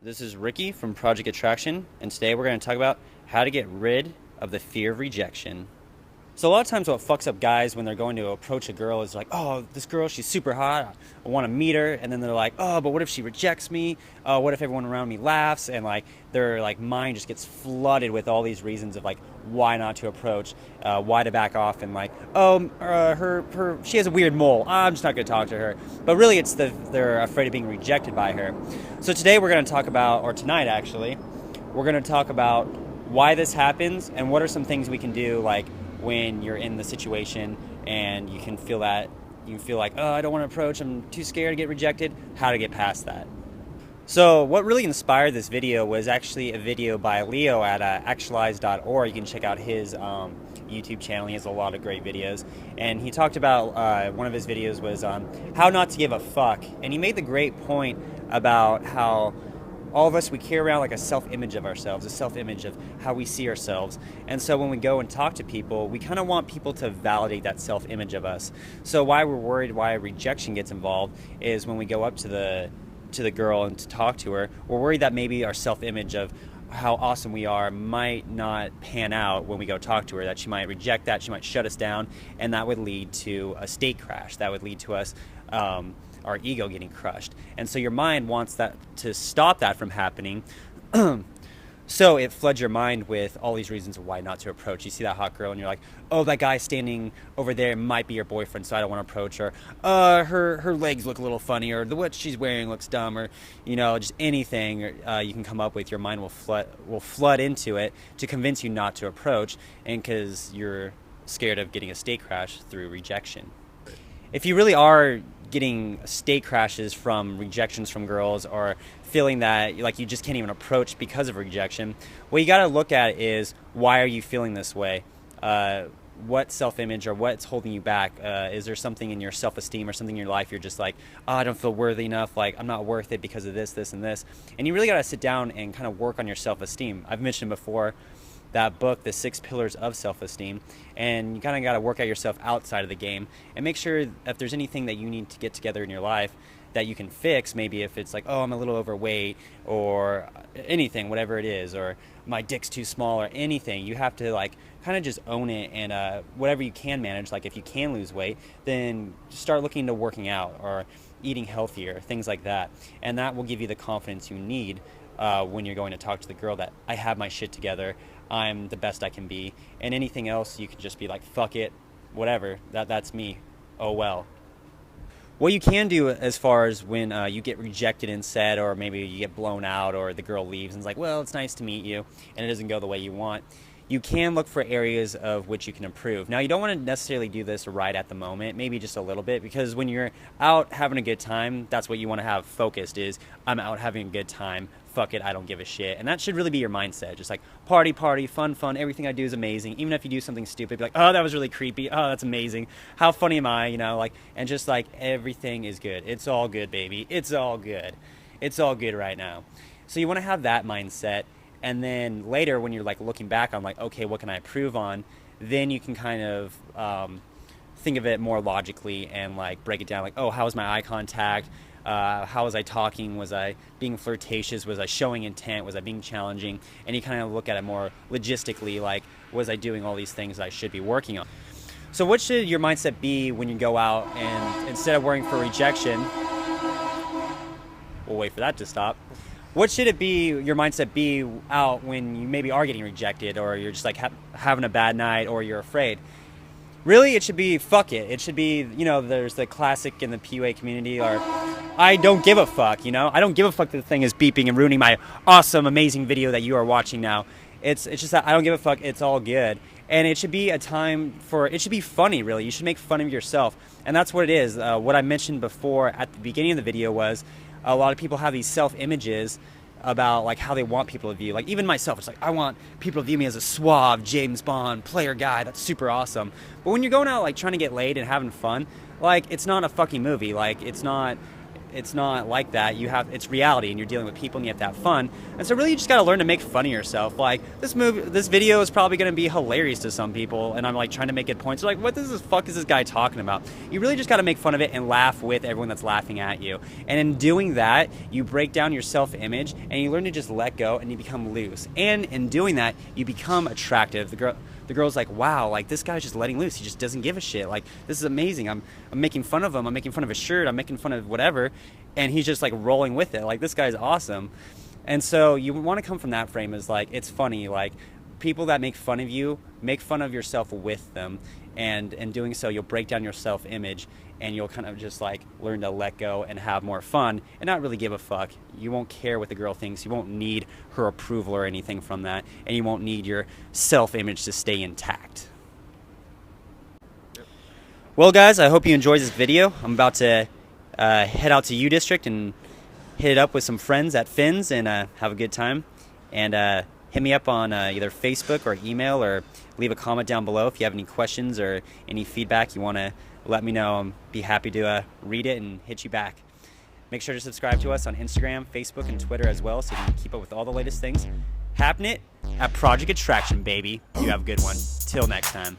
This is Ricky from Project Attraction, and today we're going to talk about how to get rid of the fear of rejection. So a lot of times what fucks up guys when they're going to approach a girl is like, oh, this girl, she's super hot, I want to meet her, and then they're like, oh, but what if she rejects me? What if everyone around me laughs? And like their like mind just gets flooded with all these reasons of like why not to approach, why to back off, and like, oh, she has a weird mole, I'm just not going to talk to her. But really it's they're afraid of being rejected by her. So today we're going to talk about, or tonight actually, we're going to talk about why this happens and what are some things we can do, like when you're in the situation and you can feel that you feel like, oh, I don't want to approach, I'm too scared to get rejected, how to get past that. So what really inspired this video was actually a video by Leo at actualize.org. You can check out his YouTube channel. He has a lot of great videos, and he talked about one of his videos was how not to give a fuck, and he made the great point about how all of us, we carry around like a self-image of ourselves, a self-image of how we see ourselves. And so when we go and talk to people, we kind of want people to validate that self-image of us. So why we're worried, why rejection gets involved, is when we go up to the girl and to talk to her, we're worried that maybe our self-image of how awesome we are might not pan out when we go talk to her, that she might reject that, she might shut us down, and that would lead to a state crash. That would lead to us our ego getting crushed. And so your mind wants that to stop that from happening. So it floods your mind with all these reasons of why not to approach. You see that hot girl and you're like, oh, that guy standing over there might be your boyfriend, so I don't want to approach her. Her legs look a little funny, or what she's wearing looks dumb, or just anything you can come up with. Your mind will flood into it to convince you not to approach, and because you're scared of getting a state crash through rejection. If you really are getting state crashes from rejections from girls, or feeling that like you just can't even approach because of rejection, what you got to look at is, why are you feeling this way? What self-image or what's holding you back? Is there something in your self-esteem or something in your life you're just like, oh, I don't feel worthy enough, like I'm not worth it because of this, this, and this? And you really got to sit down and kind of work on your self-esteem. I've mentioned before that book, The 6 Pillars of Self-Esteem, and you kind of got to work out yourself outside of the game and make sure if there's anything that you need to get together in your life that you can fix. Maybe if it's like, oh, I'm a little overweight, or anything, whatever it is, or my dick's too small, or anything, you have to like kind of just own it, and whatever you can manage, like if you can lose weight, then start looking into working out or eating healthier, things like that, and that will give you the confidence you need when you're going to talk to the girl, that I have my shit together, I'm the best I can be. And anything else, you can just be like, fuck it, whatever, that's me, oh well. What you can do as far as when you get rejected and said, or maybe you get blown out, or the girl leaves and it's like, well, it's nice to meet you, and it doesn't go the way you want, you can look for areas of which you can improve. Now, you don't want to necessarily do this right at the moment, maybe just a little bit, because when you're out having a good time, that's what you want to have focused is, I'm out having a good time, fuck it, I don't give a shit. And that should really be your mindset, just like party, party, fun, fun, everything I do is amazing. Even if you do something stupid, be like, oh, that was really creepy, oh, that's amazing, how funny am I, like, and just like everything is good, it's all good, baby, it's all good right now. So you want to have that mindset. And then later when you're like looking back on like, okay, what can I improve on, then you can kind of think of it more logically and like break it down, like, oh, how was my eye contact, how was I talking, was I being flirtatious, was I showing intent, was I being challenging? And you kind of look at it more logistically, like, was I doing all these things that I should be working on? So what should your mindset be when you go out, and instead of worrying for rejection, we'll wait for that to stop. What should it be, your mindset be out when you maybe are getting rejected, or you're just like having a bad night, or you're afraid? Really, it should be fuck it. It should be, there's the classic in the PUA community, or I don't give a fuck, I don't give a fuck that the thing is beeping and ruining my awesome, amazing video that you are watching now. It's just that I don't give a fuck, it's all good. And it should be a time it should be funny, really. You should make fun of yourself. And that's what it is. What I mentioned before at the beginning of the video was, a lot of people have these self-images about like how they want people to view. Like even myself, it's like, I want people to view me as a suave James Bond player guy. That's super awesome. But when you're going out like trying to get laid and having fun, like it's not a fucking movie. Like it's not it's not like that. It's reality, and you're dealing with people, and you have to have fun. And so really, you just got to learn to make fun of yourself. Like this video is probably going to be hilarious to some people, and I'm like trying to make good points. They're like, what the fuck is this guy talking about? You really just got to make fun of it and laugh with everyone that's laughing at you. And in doing that, you break down your self-image, and you learn to just let go, and you become loose. And in doing that, you become attractive. The girl's like, wow, like this guy's just letting loose. He just doesn't give a shit. Like, this is amazing. I'm making fun of him. I'm making fun of his shirt. I'm making fun of whatever. And he's just like rolling with it. Like, this guy's awesome. And so you want to come from that frame as like, it's funny. Like, people that make fun of you, make fun of yourself with them. And in doing so, you'll break down your self-image, and you'll kind of just like learn to let go and have more fun and not really give a fuck. You won't care what the girl thinks. You won't need her approval or anything from that, and you won't need your self-image to stay intact. Well, guys, I hope you enjoyed this video. I'm about to head out to U District and hit it up with some friends at Finn's and have a good time. And hit me up on either Facebook or email, or leave a comment down below if you have any questions or any feedback you want to let me know. I'll be happy to read it and hit you back. Make sure to subscribe to us on Instagram, Facebook, and Twitter as well, so you can keep up with all the latest things happening at Project Attraction, baby. You have a good one. Till next time.